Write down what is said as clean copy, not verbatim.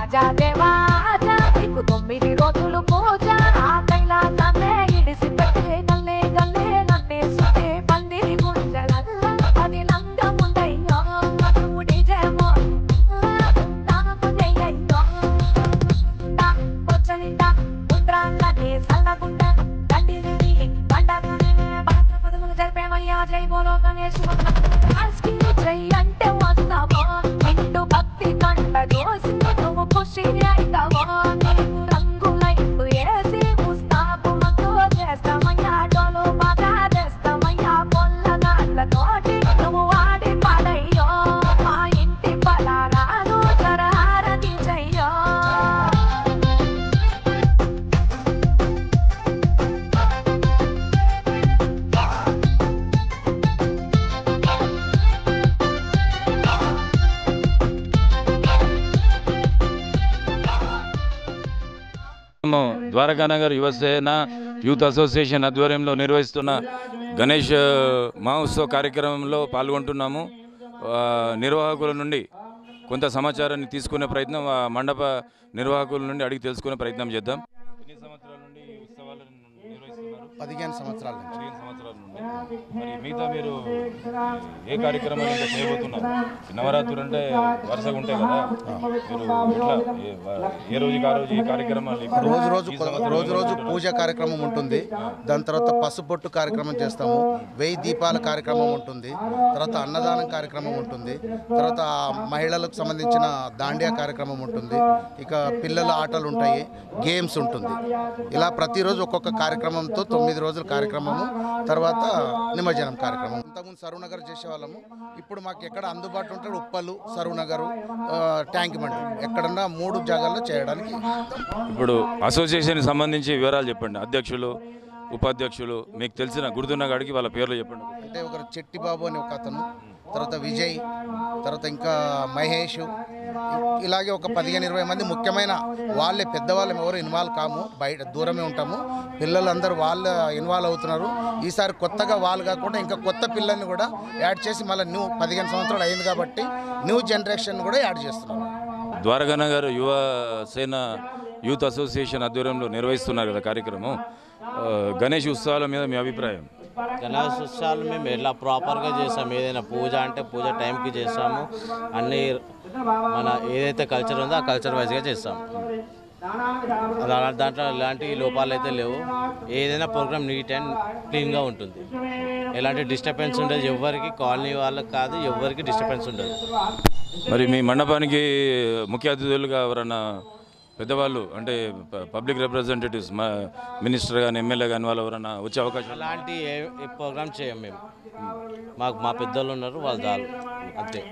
ఆజా దేవా ఆజా నీకు 9 రోజులు పూజ ఆ కైలాసాన్నే ఇడిసి పెట్టే గల్లే గల్లే నన్నే సుతే పందిరి గుంజలల్ల అది లంగముందయ్యో నువ్వు డిజేమో నాకు చెయ్యయ్యో వచ్చనిందా పుత్రాలనే సల్లగుండ దండిని పండగనే పదములు జరిపేమయ్యా జై బోలో గణేష్ ఆస్కి జై అంటే వస్తావో నిండు భక్తి కంట దోసి నువ్వు ఖుషి అయితావో నీకు రంగులైపు వేసి ముస్తాబు మతో చేస్తామయ్యా డోలు బాగా చేస్తామయ్యా పొల్లగాళ్ళతోటి నువ్వు వాడి పాడయ్యో మా ఇంటి పలారాలు జరహారతి చెయ్యో ద్వారకానగర్ యువసేన యూత్ అసోసియేషన్ ఆధ్వర్యంలో నిర్వహిస్తున్న గణేష్ మహోత్సవ కార్యక్రమంలో పాల్గొంటున్నాము. నిర్వాహకుల నుండి కొంత సమాచారాన్ని తీసుకునే ప్రయత్నం మండప నిర్వాహకుల నుండి అడిగి తెలుసుకునే ప్రయత్నం చేద్దాం. ఎన్ని సంవత్సరాల నుండి ఉత్సవాలను నిర్వహిస్తున్నారు? 15 సంవత్సరాల నుంచి. 15 సంవత్సరాల నుండి. మరి మిగతా మీరు ఏ కార్యక్రమాలు ఇంకా చేయబోతున్నారు? నవరాత్రులు అంటే వరుసగా ఉంటాయి కదా, మీరు ఎట్లా ఏ రోజుకి ఆ రోజు ఈ కార్యక్రమాలు? రోజు రోజు పూజ కార్యక్రమం ఉంటుంది. దాని తర్వాత పసుపొట్టు కార్యక్రమం చేస్తాము. 1000 దీపాల కార్యక్రమం ఉంటుంది. తర్వాత అన్నదానం కార్యక్రమం ఉంటుంది. తర్వాత మహిళలకు సంబంధించిన దాండియా కార్యక్రమం ఉంటుంది. ఇక పిల్లల ఆటలు ఉంటాయి, గేమ్స్ ఉంటుంది. ఇలా ప్రతిరోజు ఒక్కొక్క కార్యక్రమంతో 9 రోజుల కార్యక్రమము. తర్వాత నిమజ్జనం కార్యక్రమం. ఇంతకుముందు సరూనగర్ చేసేవాళ్ళము. ఇప్పుడు మాకు ఎక్కడ అందుబాటులో ఉంటాడు ఉప్పలు, సరూనగరు, ట్యాంక్ బండ్ ఎక్కడన్నా 3 జాగాల్లో చేయడానికి. ఇప్పుడు అసోసియేషన్కి సంబంధించి వివరాలు చెప్పండి. అధ్యక్షులు, ఉపాధ్యక్షులు, మీకు తెలిసిన గుర్తున్న కాడికి వాళ్ళ పేర్లు చెప్పండి. అంటే ఒకరు చెట్టిబాబు అని ఒక అతను, తర్వాత విజయ్, తర్వాత ఇంకా మహేష్, ఇలాగే ఒక 15-20 మంది ముఖ్యమైన వాళ్ళే. పెద్దవాళ్ళం ఎవరు ఇన్వాల్వ్ కాము, బయట దూరమే ఉంటాము. పిల్లలందరూ వాళ్ళు ఇన్వాల్వ్ అవుతున్నారు. ఈసారి కొత్తగా వాళ్ళు కాకుండా ఇంకా కొత్త పిల్లల్ని కూడా యాడ్ చేసి మళ్ళీ 15 సంవత్సరాలు అయింది కాబట్టి న్యూ జనరేషన్ కూడా యాడ్ చేస్తున్నారు. ద్వారకానగర్ యువ సేన యూత్ అసోసియేషన్ ఆధ్వర్యంలో నిర్వహిస్తున్నారు కదా కార్యక్రమం. గణేష్ ఉత్సవాల మీద మీ అభిప్రాయం? గణేష్ ఉత్సవాలు మేము ఎలా ప్రాపర్గా చేస్తాము. ఏదైనా పూజ అంటే పూజ టైంకి చేస్తాము. అన్నీ మన ఏదైతే కల్చర్ ఉందో ఆ కల్చర్ వైజ్గా చేస్తాము. దాంట్లో ఎలాంటి లోపాలు అయితే లేవు. ఏదైనా ప్రోగ్రామ్ నీట్ అండ్ క్లీన్గా ఉంటుంది. ఎలాంటి డిస్టర్బెన్స్ ఉండదు. ఎవరికి, కాలనీ వాళ్ళకి కాదు, ఎవరికి డిస్టర్బెన్స్ ఉండదు. మరి మీ మండపానికి ముఖ్య అతిథులుగా ఎవరన్నా పెద్దవాళ్ళు అంటే పబ్లిక్ రిప్రజెంటేటివ్స్, మినిస్టర్ కానీ ఎమ్మెల్యే కానీ వాళ్ళు ఎవరన్నా వచ్చే అవకాశం? అలాంటి ఏ ప్రోగ్రామ్ చేయం మేము. మా పెద్దోళ్ళు ఉన్నారు, వాళ్ళు చాలు అంతే.